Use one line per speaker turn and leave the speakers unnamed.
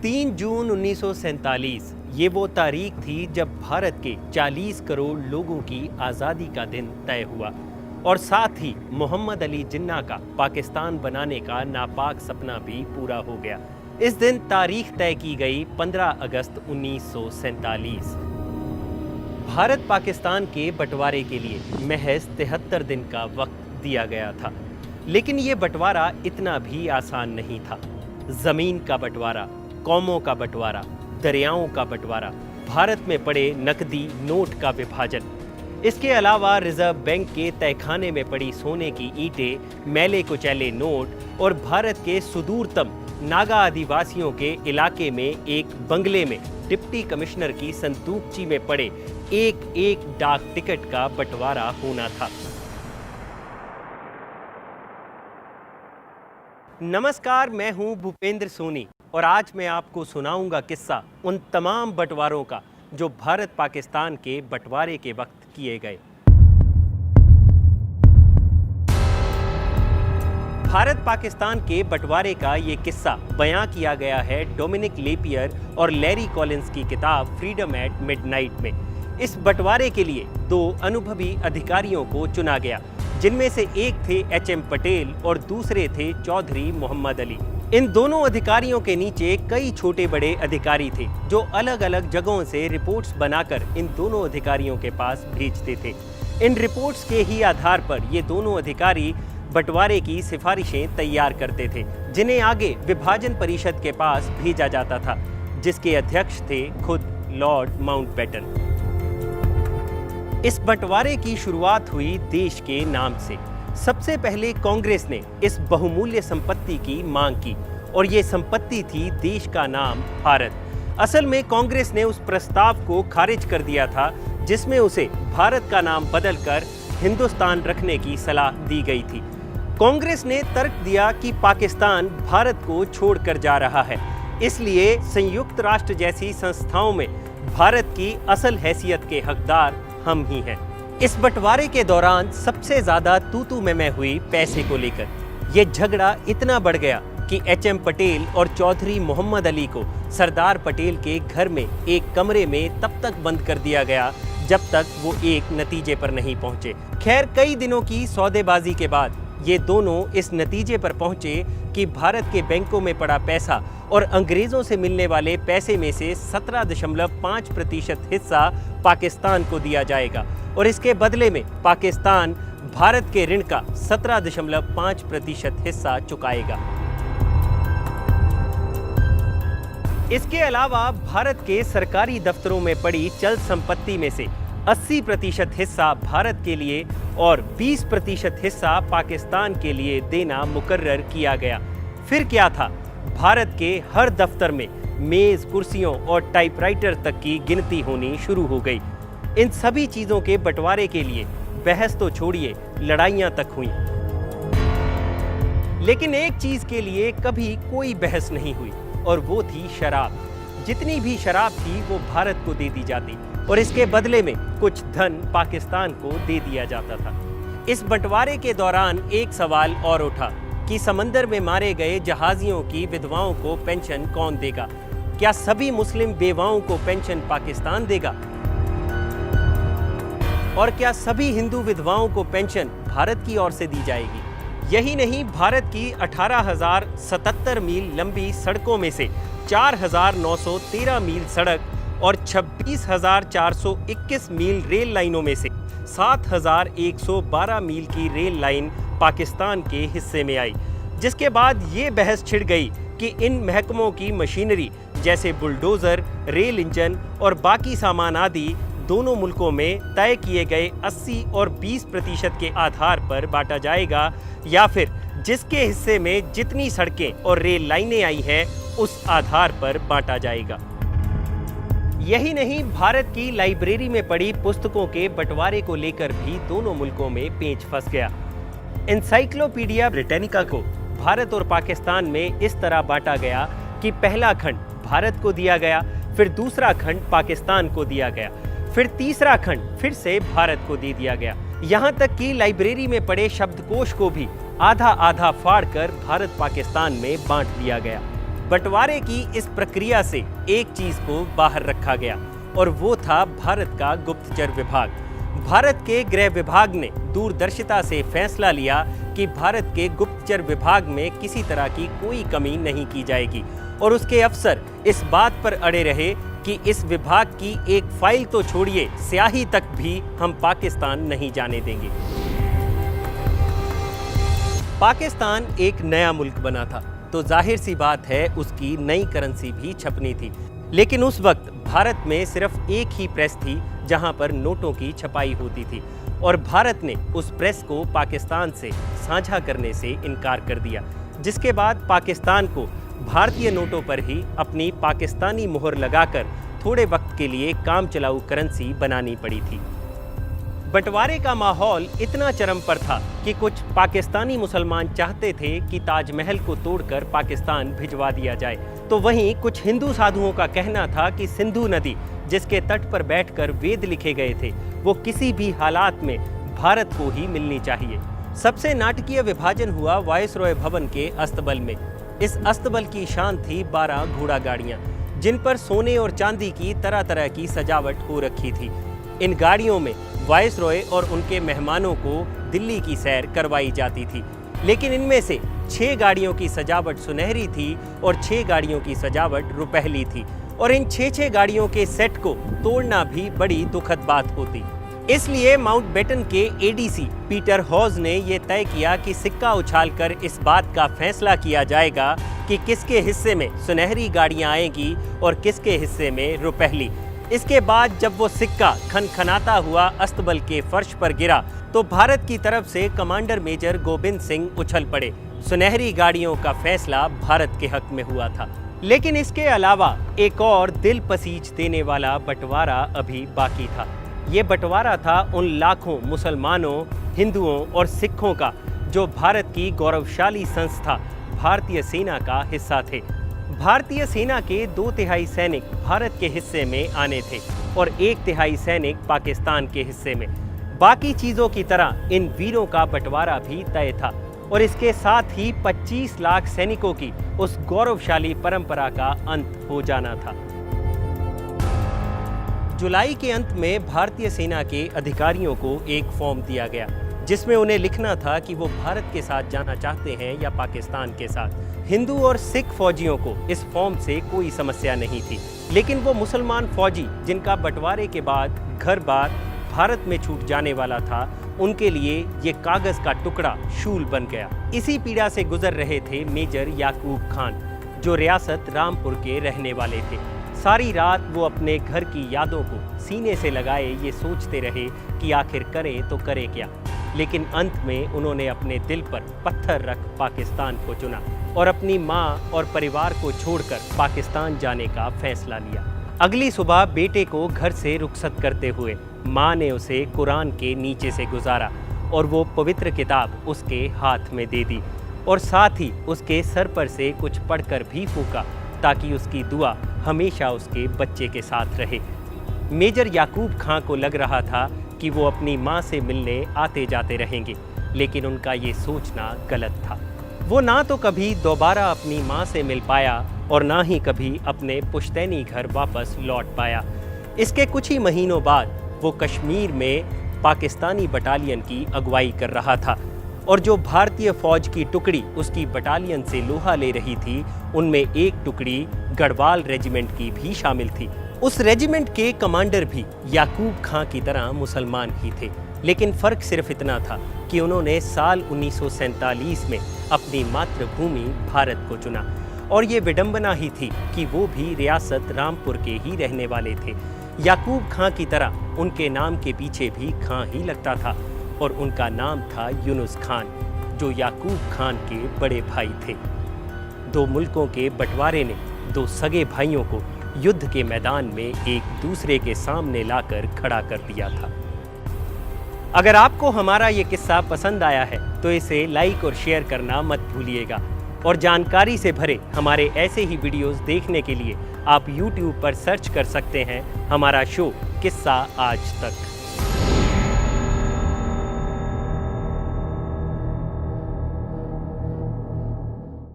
3 जून 1947 ये वो तारीख थी जब भारत के 40 करोड़ लोगों की आज़ादी का दिन तय हुआ और साथ ही मोहम्मद अली जिन्ना का पाकिस्तान बनाने का नापाक सपना भी पूरा हो गया। इस दिन तारीख तय की गई 15 अगस्त 1947। भारत पाकिस्तान के बंटवारे के लिए महज 73 दिन का वक्त दिया गया था, लेकिन ये बंटवारा इतना भी आसान नहीं था। जमीन का बंटवारा, कौमों का बंटवारा, दरियाओं का बंटवारा, भारत में पड़े नकदी नोट का विभाजन, इसके अलावा रिजर्व बैंक के तहखाने में पड़ी सोने की ईंटें, मैले कुचैले नोट और भारत के सुदूरतम नागा आदिवासियों के इलाके में एक बंगले में डिप्टी कमिश्नर की संदूकची में पड़े एक एक डाक टिकट का बंटवारा होना था। नमस्कार, मैं हूं भूपेंद्र सोनी और आज मैं आपको सुनाऊंगा किस्सा उन तमाम बंटवारों का जो भारत पाकिस्तान के बंटवारे के वक्त किए गए। भारत पाकिस्तान के बंटवारे का ये किस्सा बयां किया गया है डोमिनिक लेपियर और लैरी कॉलिंस की किताब फ्रीडम एट मिडनाइट में। इस बंटवारे के लिए 2 अनुभवी अधिकारियों को चुना गया, जिनमें से एक थे एच.एम. पटेल और दूसरे थे चौधरी मोहम्मद अली। इन दोनों अधिकारियों के नीचे कई छोटे बड़े अधिकारी थे जो अलग अलग जगहों से रिपोर्ट्स बनाकर इन दोनों अधिकारियों के पास भेजते थे। इन रिपोर्ट्स के ही आधार पर ये दोनों अधिकारी बंटवारे की सिफारिशें तैयार करते थे, जिन्हें आगे विभाजन परिषद के पास भेजा जाता था, जिसके अध्यक्ष थे खुद लॉर्ड माउंटबेटन। इस बंटवारे की शुरुआत हुई देश के नाम से। सबसे पहले कांग्रेस ने इस बहुमूल्य संपत्ति की मांग की और ये संपत्ति थी देश का नाम भारत। असल में कांग्रेस ने उस प्रस्ताव को खारिज कर दिया था जिसमें उसे भारत का नाम बदलकर हिंदुस्तान रखने की सलाह दी गई थी। कांग्रेस ने तर्क दिया कि पाकिस्तान भारत को छोड़कर जा रहा है, इसलिए संयुक्त राष्ट्र जैसी संस्थाओं में भारत की असल हैसियत के हकदार हम ही हैं। इस बंटवारे के दौरान सबसे ज्यादा तू मैं हुई पैसे को लेकर। यह झगड़ा इतना बढ़ गया कि एच.एम. पटेल और चौधरी मोहम्मद अली को सरदार पटेल के घर में एक कमरे में तब तक बंद कर दिया गया जब तक वो एक नतीजे पर नहीं पहुंचे। खैर, कई दिनों की सौदेबाजी के बाद ये दोनों इस नतीजे पर पहुंचे कि भारत के बैंकों में पड़ा पैसा और अंग्रेजों से मिलने वाले पैसे में से 17.5% हिस्सा पाकिस्तान को दिया जाएगा और इसके बदले में पाकिस्तान भारत के ऋण का 17.5% हिस्सा चुकाएगा। इसके अलावा भारत के सरकारी दफ्तरों में पड़ी चल संपत्ति में से 80% हिस्सा भारत के लिए और 20% हिस्सा पाकिस्तान के लिए देना मुकर्रर किया गया। फिर क्या था, भारत के हर दफ्तर में मेज, कुर्सियों और टाइपराइटर तक की गिनती होनी शुरू हो गई। इन सभी चीजों के बंटवारे के लिए बहस तो छोड़िए, लड़ाइयां तक हुई, लेकिन एक चीज के लिए कभी कोई बहस नहीं हुई और वो थी शराब। जितनी भी शराब थी वो भारत को दे दी जाती और इसके बदले में कुछ धन पाकिस्तान को दे दिया जाता था। इस बंटवारे के दौरान एक सवाल और उठा कि समंदर में मारे गए जहाजियों की विधवाओं को पेंशन कौन देगा? क्या सभी मुस्लिम बेवाओं को पेंशन पाकिस्तान देगा? और क्या सभी हिंदू विधवाओं को पेंशन भारत की ओर से दी जाएगी? यही नहीं, भारत की 18,077 मील लंबी सड़कों में से 4,913 मील सड़क और 26,421 मील रेल लाइनों में से 7,112 मील की रेल लाइन पाकिस्तान के हिस्से में आई, जिसके बाद ये बहस छिड़ गई कि इन महकमों की मशीनरी जैसे बुलडोजर, रेल इंजन और बाकी सामान आदि दोनों मुल्कों में तय किए गए 80 और 20% के आधार पर बांटा जाएगा या फिर जिसके हिस्से में जितनी सड़कें और रेल लाइनें आई हैं उस आधार पर बांटा जाएगा। यही नहीं, भारत की लाइब्रेरी में पड़ी पुस्तकों के बंटवारे को लेकर भी दोनों मुल्कों में पेंच फंस गया। एनसाइक्लोपीडिया ब्रिटानिका को भारत और पाकिस्तान में इस तरह बांटा गया कि पहला खंड भारत को दिया गया, फिर दूसरा खंड पाकिस्तान को दिया गया, फिर तीसरा खंड फिर से भारत को दे दिया गया। यहाँ तक कि लाइब्रेरी में पड़े शब्दकोश को भी आधा आधा फाड़ कर भारत पाकिस्तान में बांट दिया गया। बंटवारे की इस प्रक्रिया से एक चीज को बाहर रखा गया और वो था भारत का गुप्तचर विभाग। भारत के गृह विभाग ने दूरदर्शिता से फैसला लिया कि भारत के गुप्तचर विभाग में किसी तरह की कोई कमी नहीं की जाएगी और उसके अफसर इस बात पर अड़े रहे कि इस विभाग की एक फाइल तो छोड़िए, स्याही तक भी हम पाकिस्तान नहीं जाने देंगे। पाकिस्तान एक नया मुल्क बना था तो जाहिर सी बात है उसकी नई करेंसी भी छपनी थी, लेकिन उस वक्त भारत में सिर्फ एक ही प्रेस थी जहां पर नोटों की छपाई होती थी और भारत ने उस प्रेस को पाकिस्तान से साझा करने से इनकार कर दिया, जिसके बाद पाकिस्तान को भारतीय नोटों पर ही अपनी पाकिस्तानी मोहर लगाकर थोड़े वक्त के लिए काम चलाऊ करेंसी बनानी पड़ी थी। बंटवारे का माहौल इतना चरम पर था कि कुछ पाकिस्तानी मुसलमान चाहते थे कि ताजमहल को तोड़कर पाकिस्तान भिजवा दिया जाए, तो वहीं कुछ हिंदू साधुओं का कहना था कि सिंधु नदी जिसके तट पर बैठकर वेद लिखे गए थे वो किसी भी हालात में भारत को ही मिलनी चाहिए। सबसे नाटकीय विभाजन हुआ वायसरॉय भवन के अस्तबल में। इस अस्तबल की शान थी 12 घोड़ा गाड़ियां, जिन पर सोने और चांदी की तरह तरह की सजावट हो रखी थी। इन गाड़ियों में वायसरॉय और उनके मेहमानों को दिल्ली की सैर करवाई जाती थी, लेकिन इनमें से 6 गाड़ियों की सजावट सुनहरी थी और 6 गाड़ियों की सजावट रुपहली थी और इन 6 गाड़ियों के सेट को तोड़ना भी बड़ी दुखद बात होती। इसलिए माउंटबेटन के एडीसी पीटर हॉज ने यह तय किया कि सिक्का उछालकर इस बात का फैसला किया जाएगा कि किसके हिस्से में सुनहरी गाड़ियां आएंगी और किसके हिस्से में रुपहली। इसके बाद जब वो सिक्का खनखनाता हुआ अस्तबल के फर्श पर गिरा तो भारत की तरफ से कमांडर मेजर गोविंद सिंह उछल पड़े। सुनहरी गाड़ियों का फैसला भारत के हक में हुआ था, लेकिन इसके अलावा एक और दिल पसीज देने वाला बंटवारा अभी बाकी था। ये बंटवारा था उन लाखों मुसलमानों, हिंदुओं और सिखों का जो भारत की गौरवशाली संस्था भारतीय सेना का हिस्सा थे। भारतीय सेना के 2/3 सैनिक भारत के हिस्से में आने थे और 1/3 सैनिक पाकिस्तान के हिस्से में। बाकी चीजों की तरह इन वीरों का बंटवारा भी तय था और इसके साथ ही 25 लाख सैनिकों की उस गौरवशाली परंपरा का अंत हो जाना था। जुलाई के अंत में भारतीय सेना के अधिकारियों को एक फॉर्म दिया गया जिसमें उन्हें लिखना था कि वो भारत के साथ जाना चाहते हैं या पाकिस्तान के साथ। हिंदू और सिख फौजियों को इस फॉर्म से कोई समस्या नहीं थी, लेकिन वो मुसलमान फौजी जिनका बंटवारे के बाद घर बार भारत में छूट जाने वाला था, उनके लिए ये कागज का टुकड़ा शूल बन गया। इसी पीड़ा से गुजर रहे थे मेजर याकूब खान, जो रियासत रामपुर के रहने वाले थे। सारी रात वो अपने घर की यादों को सीने से लगाए ये सोचते रहे कि आखिर करें तो करें क्या, लेकिन अंत में उन्होंने अपने दिल पर पत्थर रख पाकिस्तान को चुना और अपनी माँ और परिवार को छोड़कर पाकिस्तान जाने का फैसला लिया। अगली सुबह बेटे को घर से रुखसत करते हुए माँ ने उसे कुरान के नीचे से गुजारा और वो पवित्र किताब उसके हाथ में दे दी और साथ ही उसके सर पर से कुछ पढ़कर भी फूंका ताकि उसकी दुआ हमेशा उसके बच्चे के साथ रहे। मेजर याकूब खां को लग रहा था कि वो अपनी माँ से मिलने आते जाते रहेंगे, लेकिन उनका ये सोचना गलत था। वो ना तो कभी दोबारा अपनी माँ से मिल पाया और ना ही कभी अपने पुश्तैनी घर वापस लौट पाया। इसके कुछ ही महीनों बाद वो कश्मीर में पाकिस्तानी बटालियन की अगुवाई कर रहा था और जो भारतीय फौज की टुकड़ी उसकी बटालियन से लोहा ले रही थी, उनमें एक टुकड़ी गढ़वाल रेजिमेंट की भी शामिल थी। उस रेजिमेंट के कमांडर भी याकूब खां की तरह मुसलमान ही थे, लेकिन फ़र्क सिर्फ इतना था कि उन्होंने साल 1947 में अपनी मातृभूमि भारत को चुना और ये विडंबना ही थी कि वो भी रियासत रामपुर के ही रहने वाले थे। याकूब खां की तरह उनके नाम के पीछे भी खां ही लगता था और उनका नाम था यूनुस खान, जो याकूब खान के बड़े भाई थे। दो मुल्कों के बंटवारे ने दो सगे भाइयों को युद्ध के मैदान में एक दूसरे के सामने लाकर खड़ा कर दिया था। अगर आपको हमारा ये किस्सा पसंद आया है तो इसे लाइक और शेयर करना मत भूलिएगा और जानकारी से भरे हमारे ऐसे ही वीडियोस देखने के लिए आप YouTube पर सर्च कर सकते हैं हमारा शो किस्सा आज तक।